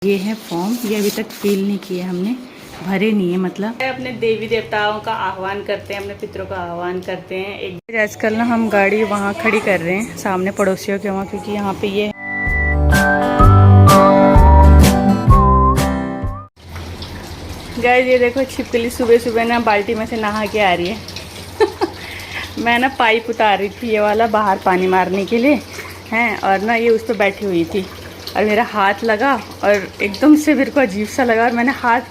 ये है फॉर्म, ये अभी तक फिल नहीं किए हमने, भरे नहीं है। मतलब अपने देवी देवताओं का आह्वान करते हैं, अपने पितरों का आह्वान करते हैं। एक आजकल ना हम गाड़ी वहाँ खड़ी कर रहे हैं सामने पड़ोसियों के वहाँ, क्योंकि यहाँ पे ये गाइस ये देखो छिपकली सुबह सुबह ना बाल्टी में से नहा के आ रही है। मैं ना पाइप उतार रही थी ये वाला बाहर पानी मारने के लिए हैं, और ना ये उस पर बैठी हुई थी और मेरा हाथ लगा और एकदम से मेरे को अजीब सा लगा और मैंने हाथ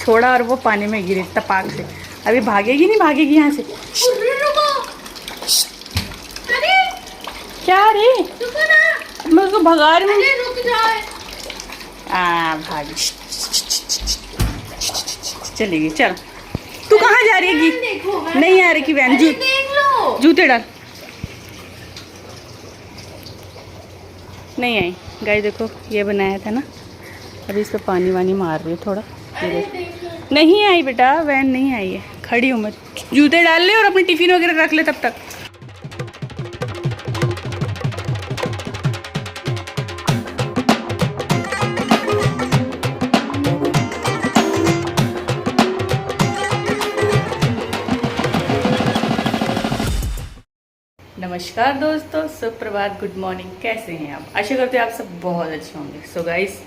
छोड़ा और वो पानी में गिरी तपाक से। अभी भागेगी नहीं भागेगी यहाँ से। क्या रे मैं उसको भगा रही हूँ। भागी चलेगी। चल तू कहाँ जा रही है? नहीं आ रही कि वैन जूते डाल। नहीं आई गाइस, देखो ये बनाया था ना, अभी इस पर पानी वानी मार रही है थोड़ा। नहीं आई बेटा, वैन नहीं आई है, खड़ी हूँ मैं। जूते डाल ले और अपनी टिफिन वगैरह रख ले तब तक। नमस्कार दोस्तों, सुप्रभात, गुड मॉर्निंग। कैसे हैं आप? आशा करते हैं आप सब बहुत अच्छे होंगे। सो गाइस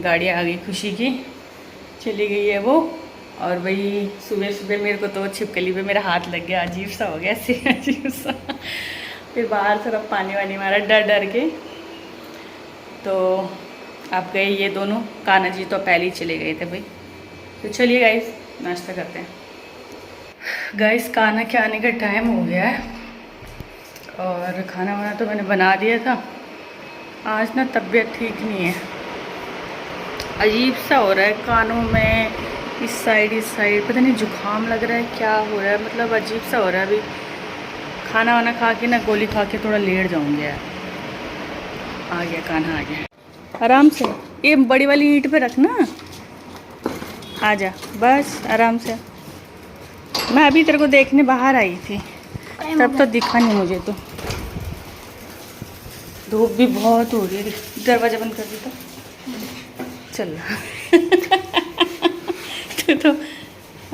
गाड़ी आ गई खुशी की, चली गई है वो। और वही सुबह सुबह मेरे को तो छिपकली पे मेरा हाथ लग गया, अजीब सा हो गया ऐसे अजीब सा। फिर बाहर थोड़ा पानी वानी मारा डर डर के। तो आप गए ये दोनों, कान्हा जी तो पहले ही चले गए थे भाई। तो चलिए गाइस नाश्ता करते हैं। गाइस कान्हा के आने का टाइम हो गया है और खाना वाना तो मैंने बना दिया था। आज ना तबीयत ठीक नहीं है, अजीब सा हो रहा है कानों में, इस साइड पता नहीं जुकाम लग रहा है, क्या हो रहा है, मतलब अजीब सा हो रहा है। अभी खाना वाना खा के ना गोली खा के थोड़ा लेट जाऊंगी यार। आ गया कान्हा, आ गया। आराम से, ये बड़ी वाली ईंट पे रखना। आ जा बस आराम से। मैं अभी तेरे को देखने बाहर आई थी, तब तो दिखा नहीं मुझे। तो धूप भी बहुत हो रही है, दरवाजा बंद कर देता। चल तो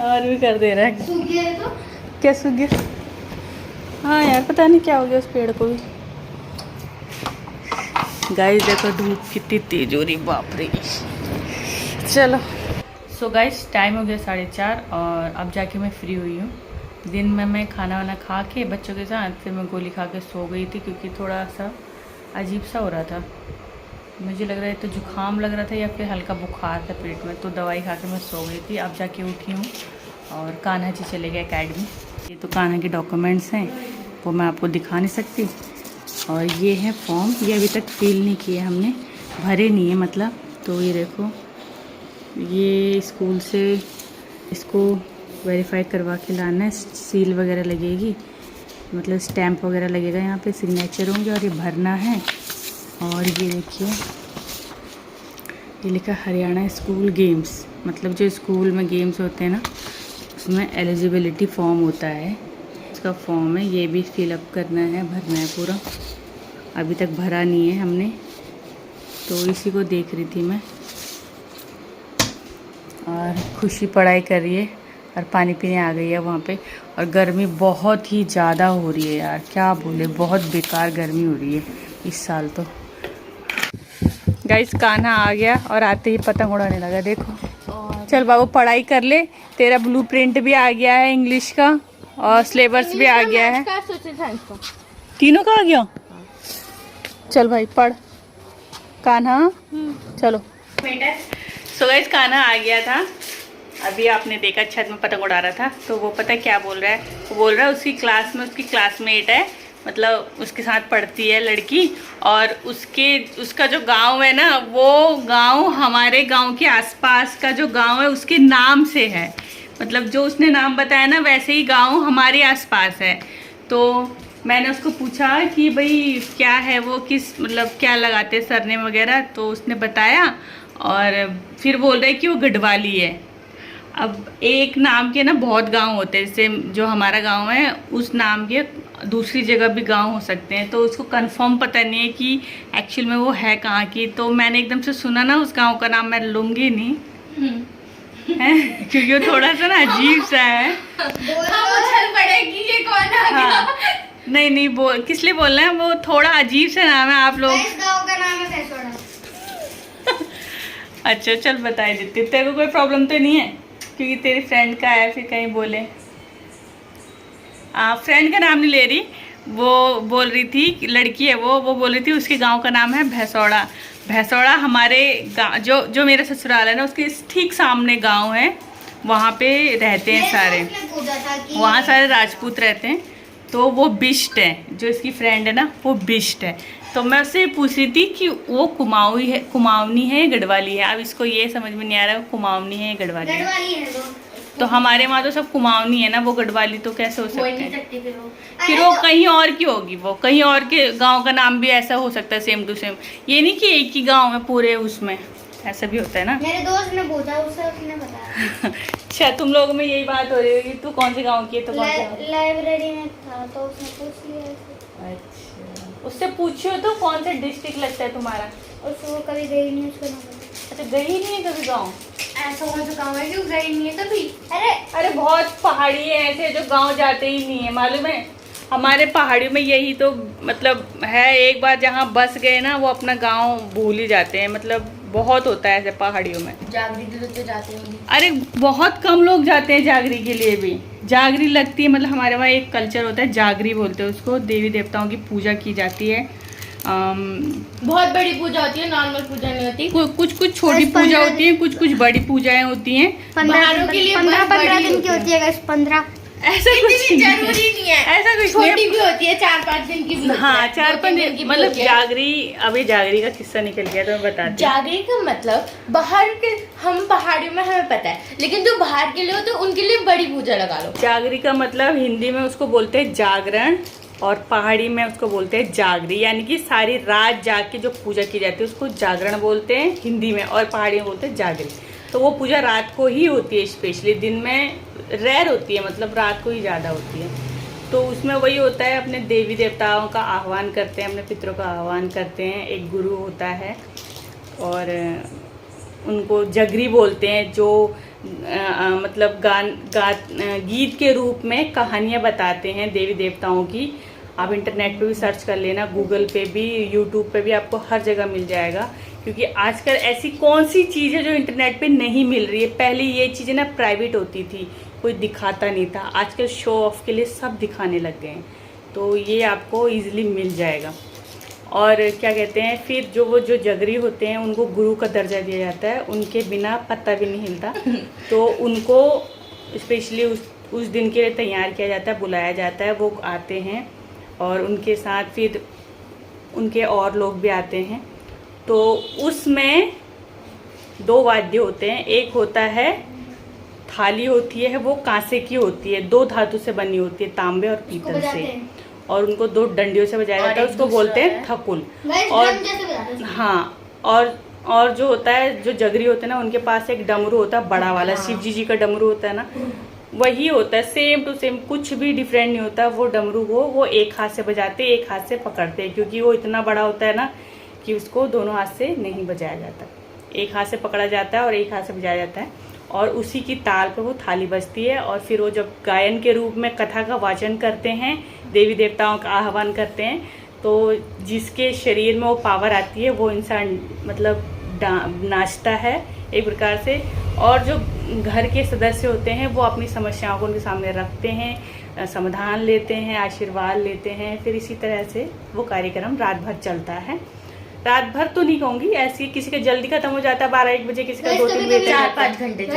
और भी कर दे रहा है। सूख गया है तो? क्या सूख गया? हाँ यार पता नहीं क्या हो गया उस पेड़ को भी। गाइस देखो धूप कितनी तेज हो रही, बाप रे। चलो सो गाइस टाइम हो गया 4:30 और अब जाके मैं फ्री हुई हूँ। दिन में मैं खाना वाना खा के बच्चों के साथ फिर मैं गोली खा के सो गई थी, क्योंकि थोड़ा सा अजीब सा हो रहा था। मुझे लग रहा है तो जुकाम लग रहा था या फिर हल्का बुखार था पेट में, तो दवाई खा के मैं सो गई थी। अब जाके उठी हूँ और कान्हा जी चले गए अकेडमी। ये तो कान्हा के डॉक्यूमेंट्स हैं, वो मैं आपको दिखा नहीं सकती। और ये है फॉर्म, ये अभी तक फिल नहीं किए हमने, भरे नहीं है मतलब। तो ये देखो, ये स्कूल से इसको वेरीफाई करवा के लाना है, सील वगैरह लगेगी, मतलब स्टैंप वगैरह लगेगा, यहाँ पे सिग्नेचर होंगे और ये भरना है। और ये देखिए ये लिखा हरियाणा स्कूल गेम्स, मतलब जो स्कूल में गेम्स होते हैं ना उसमें एलिजिबिलिटी फॉर्म होता है, उसका फॉर्म है। ये भी फिलअप करना है, भरना है पूरा। अभी तक भरा नहीं है हमने, तो इसी को देख रही थी मैं। और खुशी पढ़ाई कर रही है और पानी पीने आ गई है वहाँ पे। और गर्मी बहुत ही ज़्यादा हो रही है यार, क्या बोले, बहुत बेकार गर्मी हो रही है इस साल तो। गाइस कान्हा आ गया और आते ही पतंग उड़ाने लगा, देखो। चल बाबू पढ़ाई कर ले, तेरा ब्लूप्रिंट भी आ गया है इंग्लिश का और सिलेबस भी आ गया है। तीनों का आ गया? चल भाई पढ़ कान्हा, चलो। सो गाइस कान्हा आ गया था, अभी आपने देखा छत में पतंग उड़ा रहा था। तो वो पता है क्या बोल रहा है? वो बोल रहा है उसकी क्लास में उसकी क्लासमेट है, मतलब उसके साथ पढ़ती है लड़की, और उसका जो गांव है ना, वो गांव हमारे गांव के आसपास का जो गांव है उसके नाम से है। मतलब जो उसने नाम बताया ना वैसे ही गांव हमारे आसपास है। तो मैंने उसको पूछा कि भाई क्या है वो, किस मतलब क्या लगाते सरनेम वगैरह, तो उसने बताया। और फिर बोल रहे कि वो गढ़वाली है। अब एक नाम के ना बहुत गांव होते हैं, जैसे जो हमारा गांव है उस नाम के दूसरी जगह भी गांव हो सकते हैं, तो उसको कंफर्म पता नहीं है कि एक्चुअल में वो है कहाँ की। तो मैंने एकदम से सुना ना उस गांव का नाम, मैं लूँगी नहीं है क्योंकि वो थोड़ा सा ना अजीब सा है। पड़ेगी ये कौन आ गया? हाँ, नहीं किस लिए बोल रहे हैं, वो थोड़ा अजीब सा नाम है। आप लोग इस गांव का नाम है भैंसवाड़ा। अच्छा चल बता ही देती, तेरे को कोई प्रॉब्लम तो नहीं है क्योंकि तेरी फ्रेंड का है, फिर कहीं बोले। फ्रेंड का नाम नहीं ले रही, वो बोल रही थी, लड़की है वो बोल रही थी उसके गांव का नाम है भैंसवाड़ा। भैंसवाड़ा हमारे गाँव जो मेरा ससुराल है ना उसके ठीक सामने गांव है, वहाँ पे रहते हैं सारे, वहाँ सारे राजपूत रहते हैं। तो वो बिष्ट है, जो इसकी फ्रेंड है ना वो बिष्ट है। तो मैं उससे पूछ रही थी कि वो कुमाऊनी है गढ़वाली है। अब इसको ये समझ में नहीं आ रहा है कुमाऊनी है गढ़वाली है। तो हमारे वहाँ तो सब कुमाऊनी है ना, वो गढ़वाली तो कैसे हो सकते हैं? फिर वो कहीं और की होगी, वो कहीं और के गांव का नाम भी ऐसा हो सकता है सेम टू सेम। ये नहीं कि एक ही गांव में पूरे, उसमें ऐसा भी होता है ना। मेरे दोस्त ने पूछा, उसने बताया। अच्छा तुम लोगों में यही बात हो रही है कि तू कौन से गांव की है? तो कौन से लाइब्रेरी में था तो उसने पूछ लिया। अच्छा उससे पूछियो तो कौन सा डिस्ट्रिक्ट लगता है तुम्हारा? उसको कभी गई नहीं, उसको ना पता। अच्छा गई नहीं है कभी गाँव? ऐसा कौन सा गाँव है जो गई नहीं है कभी? अरे बहुत पहाड़ी है ऐसे जो गांव जाते ही नहीं है, मालूम है? हमारे पहाड़ियों में यही तो मतलब है, एक बार जहाँ बस गए ना वो अपना गांव भूल ही जाते हैं। मतलब बहुत होता है ऐसे पहाड़ियों में। जागरी के लिए तो जाते होंगे। अरे बहुत कम लोग जाते हैं जागरी के लिए भी। जागरी लगती है, मतलब हमारे वहाँ एक कल्चर होता है, जागरी बोलते हैं उसको। देवी देवताओं की पूजा की जाती है। बहुत बड़ी पूजा होती है, नॉर्मल पूजा नहीं होती। कुछ छोटी पूजा होती है, कुछ बड़ी पूजाएं होती हैं। 15 के लिए 15 दिन की होती है। 15 ऐसा कुछ जरूरी नहीं है, ऐसा कुछ छोटी भी होती है, 4-5 दिन की भी। हाँ 4-5 दिन की, मतलब जागरी। अभी जागरी का किस्सा निकल गया तो मैं बताती हूँ। जागरी का मतलब बाहर के, हम पहाड़ियों में हमें पता है, लेकिन जो बाहर के लिए हो तो उनके लिए बड़ी पूजा लगा लो। जागरी का मतलब हिंदी में उसको बोलते हैं जागरण, और पहाड़ी में उसको बोलते हैं जागरी। यानी कि सारी रात जाग के जो पूजा की जाती है उसको जागरण बोलते हैं हिंदी में, और पहाड़ी में बोलते हैं जागरी। तो वो पूजा रात को ही होती है, स्पेशली दिन में रेयर होती है, मतलब रात को ही ज़्यादा होती है। तो उसमें वही होता है, अपने देवी देवताओं का आह्वान करते हैं, अपने पितरों का आह्वान करते हैं। एक गुरु होता है और उनको जगरी बोलते हैं, जो मतलब गीत के रूप में कहानियाँ बताते हैं देवी देवताओं की। आप इंटरनेट पे भी सर्च कर लेना, गूगल पे भी, यूट्यूब पे भी, आपको हर जगह मिल जाएगा। क्योंकि आजकल ऐसी कौन सी चीज़ है जो इंटरनेट पे नहीं मिल रही है? पहले ये चीज़ें ना प्राइवेट होती थी, कोई दिखाता नहीं था। आजकल शो ऑफ के लिए सब दिखाने लग गए हैं, तो ये आपको इजीली मिल जाएगा। और क्या कहते हैं, फिर जो जगरी होते हैं उनको गुरु का दर्जा दिया जाता है, उनके बिना पत्ता भी नहीं हिलता। तो उनको स्पेशली उस दिन के लिए तैयार किया जाता है, बुलाया जाता है, वो आते हैं और उनके साथ फिर उनके और लोग भी आते हैं। तो उसमें 2 वाद्य होते हैं। एक होता है थाली, होती है वो कांसे की होती है, 2 धातु से बनी होती है, तांबे और पीतल से, और उनको 2 डंडियों से बजाया जाता है, उसको बोलते हैं थकुल। और हाँ, और जो होता है, जो जगरी होते हैं ना, उनके पास एक डमरू होता है बड़ा वाला, शिव जी का डमरू होता है ना, वही होता है, सेम टू सेम, कुछ भी डिफरेंट नहीं होता। वो डमरू को वो एक हाथ से बजाते, एक हाथ से पकड़ते हैं, क्योंकि वो इतना बड़ा होता है ना कि उसको दोनों हाथ से नहीं बजाया जाता। एक हाथ से पकड़ा जाता है और एक हाथ से बजाया जाता है, और उसी की ताल पर वो थाली बजती है। और फिर वो जब गायन के रूप में कथा का वाचन करते हैं, देवी देवताओं का आह्वान करते हैं, तो जिसके शरीर में वो पावर आती है वो इंसान मतलब नाचता है एक प्रकार से। और जो घर के सदस्य होते हैं वो अपनी समस्याओं को उनके सामने रखते हैं, समाधान लेते हैं, आशीर्वाद लेते हैं। फिर इसी तरह से वो कार्यक्रम रात भर चलता है। रात भर तो नहीं कहूँगी, ऐसी किसी का जल्दी खत्म हो जाता है 12-1 बजे, किसी का 2-3 बजे, 4-5 घंटे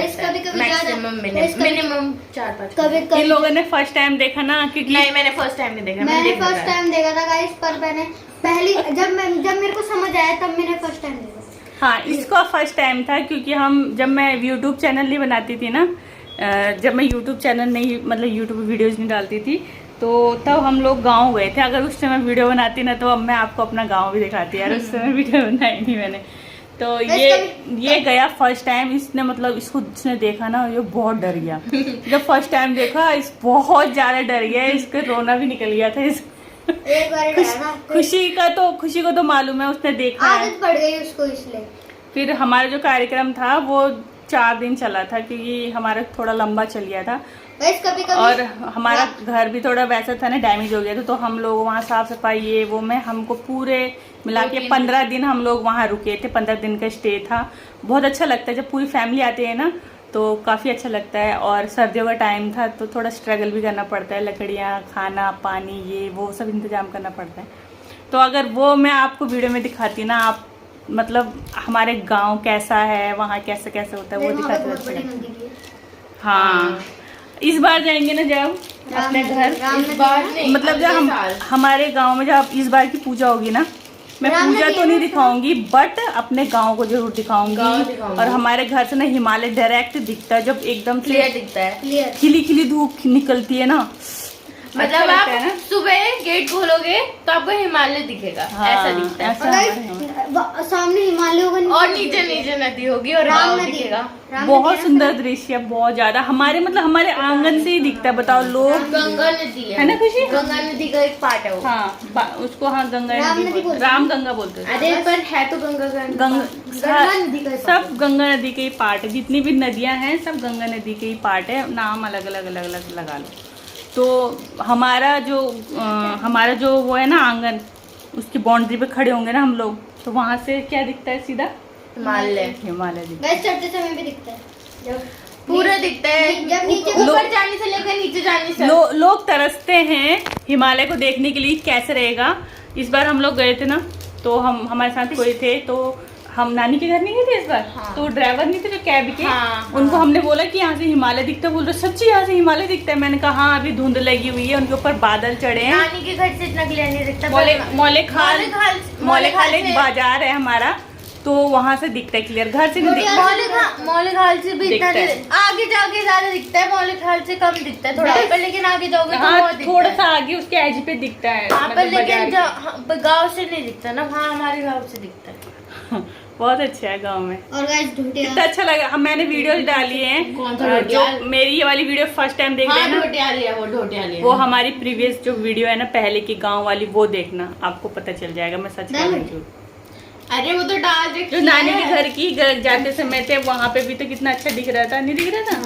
मैक्सिमम, मिनिमम 4-5। इन लोगों ने फर्स्ट टाइम देखा ना, क्योंकि नहीं, मैंने फर्स्ट टाइम नहीं देखा। मैंने फर्स्ट टाइम देखा था गाइस, पर मैंने जब मेरे को समझ आया तब मैंने फर्स्ट टाइम देखा। हाँ, इसका फर्स्ट टाइम था, क्योंकि जब मैं यूट्यूब चैनल नहीं बनाती थी ना, जब मैं यूट्यूब चैनल नहीं, मतलब यूट्यूब पे वीडियोज़ नहीं डालती थी, तो तब हम लोग गांव गए थे। अगर उस समय वीडियो बनाती ना तो अब मैं आपको अपना गांव भी दिखाती यार, उस समय वीडियो बनाई नहीं मैंने। तो ये गया फर्स्ट टाइम। इसने मतलब इसने देखा ना, ये बहुत डर गया। जब फर्स्ट टाइम देखा इस बहुत ज्यादा डर गया, इसको रोना भी निकल गया था। एक बार डरा ना, खुशी को तो मालूम है, उसने देखा है। आदत पड़ गई उसको इसलिए। फिर हमारा जो कार्यक्रम था वो 4 दिन चला था, क्योंकि हमारा थोड़ा लंबा चल गया था। कभी और हमारा घर भी थोड़ा वैसा था ना, डैमेज हो गया था। तो हम लोग वहाँ साफ सफाई ये वो में हमको पूरे मिला के 15 दिन हम लोग वहाँ रुके थे। 15 दिन का स्टे था। बहुत अच्छा लगता है जब पूरी फैमिली आती है ना, तो काफ़ी अच्छा लगता है। और सर्दियों का टाइम था तो थोड़ा स्ट्रगल भी करना पड़ता है, लकड़ियाँ, खाना, पानी, ये वो सब इंतजाम करना पड़ता है। तो अगर वो मैं आपको वीडियो में दिखाती ना, आप मतलब हमारे गाँव कैसा है, वहाँ कैसे कैसे होता है वो दिखाते रहते। हाँ, इस बार जाएंगे ना जब अपने घर, इस बार नहीं, मतलब जब हमारे गांव में जब इस बार की पूजा होगी ना, मैं पूजा तो नहीं दिखाऊंगी बट अपने गांव को जरूर दिखाऊंगी। और हमारे घर से ना हिमालय डायरेक्ट दिखता है, जब एकदम क्लियर दिखता है, खिली खिली धूप निकलती है ना, मतलब आप सुबह गेट खोलोगे तो आपको हिमालय दिखेगा। हाँ, ऐसा दिखता है। सामने हिमालय होगा और नीचे नीचे नदी होगी और गाँव दिखेगा। बहुत सुंदर दृश्य, बहुत ज्यादा। हमारे मतलब हमारे आंगन से ही दिखता है। बताओ लोग, गंगा नदी है ना खुशी? गंगा नदी का एक पार्ट है वो। हाँ, उसको हाँ गंगा नदी, राम गंगा बोलते हैं। अरे पर है तो गंगा नदी का सब गंगा नदी के ही पार्ट है। जितनी भी नदियां हैं सब गंगा नदी के ही पार्ट है। नाम अलग अलग लगा लो। तो हमारा जो वो है ना आंगन, उसकी बाउंड्री पे खड़े होंगे ना हम लोग, तो वहां से क्या दिखता है? सीधा हिमालय दिखता है। चढ़ते समय भी दिखता है, पूरा दिखता है। जब नीचे ऊपर जाने से लेकर नीचे जाने से लोग तरसते हैं हिमालय को देखने के लिए, कैसे रहेगा। इस बार हम लोग गए थे ना, तो हमारे साथ कोई थे, तो हम नानी के घर नहीं गए थे इस बार। हाँ। तो ड्राइवर नहीं थे जो कैब के, हाँ, उनको हमने बोला कि यहाँ से हिमालय दिखता है। बोल रहे सच्ची यहाँ से हिमालय दिखता है? मैंने कहा हाँ, अभी धुंध लगी हुई है, उनके ऊपर बादल चढ़े हैं। नानी के घर से इतना क्लियर नहीं दिखता। मौलेखाल एक बाजार है हमारा, तो वहाँ से दिखता है क्लियर। घर से नहीं दिखता। मौलेखाल से भी इतना आगे जाके ज्यादा दिखता है, मौलेखाल से कम दिखता है थोड़ा पर, लेकिन आगे जाओगे तो थोड़ा सा आगे उसके एज पे दिखता है। पर लेकिन गाँव से नहीं दिखता ना। हाँ, हमारे गाँव से दिखता है। बहुत अच्छा है गांव में। और कितना अच्छा लगा। मैंने वीडियो डाली है, जो मेरी ये वाली वीडियो फर्स्ट टाइम देख रहे हैं ना, वो हमारी प्रीवियस जो वीडियो है ना पहले की गांव वाली, वो देखना, आपको पता चल जाएगा मैं सच कह रही हूँ। अरे वो तो डाल रही जो नानी के घर की जाते समय थे, वहाँ पे भी तो कितना अच्छा दिख रहा था, नहीं दिख रहा था?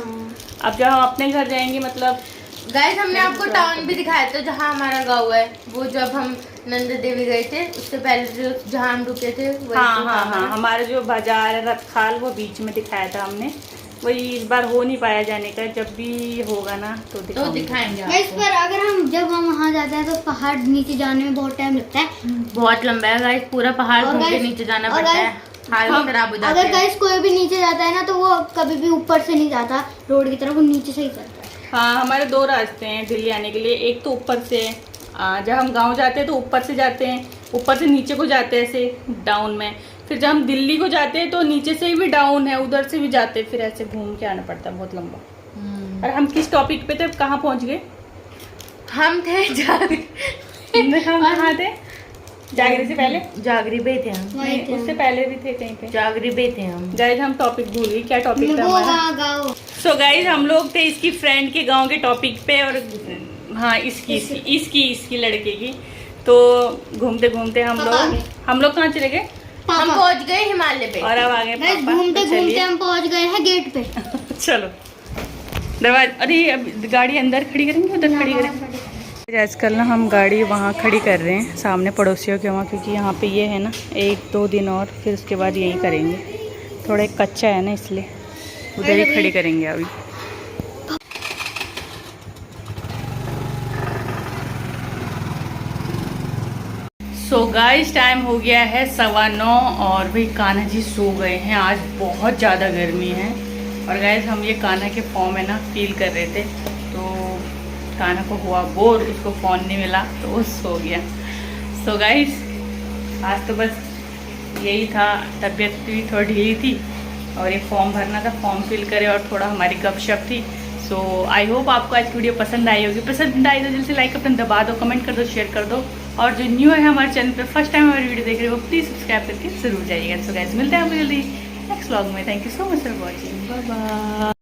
अब जब हम अपने घर जाएंगे, मतलब गाइस हमने आपको टाउन भी दिखाया था जहाँ हमारा गाँव है। वो जब हम नंदा देवी गए थे उससे पहले जो जहाँ हम रुके थे, हाँ, हमारा जो बाजार है रतखाल, वो बीच में दिखाया था हमने। वही इस बार हो नहीं पाया जाने का, जब भी होगा ना तो दिखाएंगे। इस पर अगर जब हम वहाँ जाते हैं तो पहाड़ नीचे जाने में बहुत टाइम लगता है, बहुत लंबा है गाइस, पूरा पहाड़ घूम के नीचे जाना पड़ता है, हालत खराब हो जाती है। अगर गाइस कोई भी नीचे जाता है ना, तो वो कभी भी ऊपर से नहीं जाता रोड की तरफ, वो नीचे से ही चलता है। हाँ, हमारे 2 रास्ते हैं दिल्ली आने के लिए। एक तो ऊपर से, जब हम गांव जाते हैं तो ऊपर से जाते हैं, ऊपर से नीचे को जाते हैं ऐसे डाउन में। फिर जब हम दिल्ली को जाते हैं तो नीचे से भी डाउन है, उधर से भी जाते हैं, फिर ऐसे घूम के आना पड़ता है, बहुत लंबा। और हम किस टॉपिक पे थे, कहाँ पहुँच गए? हम थे हम कहाँ थे? जागरी से पहले? जागरी पे थे हम, उससे पहले भी थे कहीं पे। जागरी पे थे हम। गाइस हम टॉपिक भूल गए, क्या टॉपिक था हमारा? सो गाइस हम लोग थे इसकी फ्रेंड के गांव के टॉपिक पे, और हाँ इसकी लड़के की। तो घूमते घूमते हम लोग कहाँ चले गए? हम पहुँच गए हिमालय पे, और अब आगे घूमते घूमते हम पहुँच गए हैं गेट पे। चलो दरवाजा, अरे अब गाड़ी अंदर खड़ी करेंगे, उधर खड़ी करेंगे। आजकल ना हम गाड़ी वहाँ खड़ी कर रहे हैं सामने पड़ोसियों के वहाँ, क्योंकि यहाँ पे ये है ना 1-2 दिन और फिर उसके बाद यहीं करेंगे। थोड़ा कच्चा है ना, इसलिए उधर ही खड़ी करेंगे अभी। सो गाइस टाइम हो गया है 9:15 और भाई कान्हा जी सो गए हैं। आज बहुत ज़्यादा गर्मी है। और गाइस हम ये कान्हा के फॉर्म है ना फील कर रहे थे, तो कान्हा को हुआ बोर, उसको फ़ोन नहीं मिला तो वो सो गया। सो गाइस आज तो बस यही था, तबीयत भी थोड़ी ढीली थी और ये फॉर्म भरना था, फॉर्म फिल करे और थोड़ा हमारी गपशप थी। सो आई होप आपको आज की वीडियो पसंद आई होगी। पसंद आई तो जल्दी से लाइक बटन दबा दो, कमेंट कर दो, शेयर कर दो और जो न्यू है हमारे चैनल पे फर्स्ट टाइम हमारी वीडियो देख रहे हो प्लीज़ सब्सक्राइब करके जरूर जाइएगा। सो गाइस मिलते हैं आपको जल्दी नेक्स्ट व्लॉग में। Thank you so much for watching, bye bye.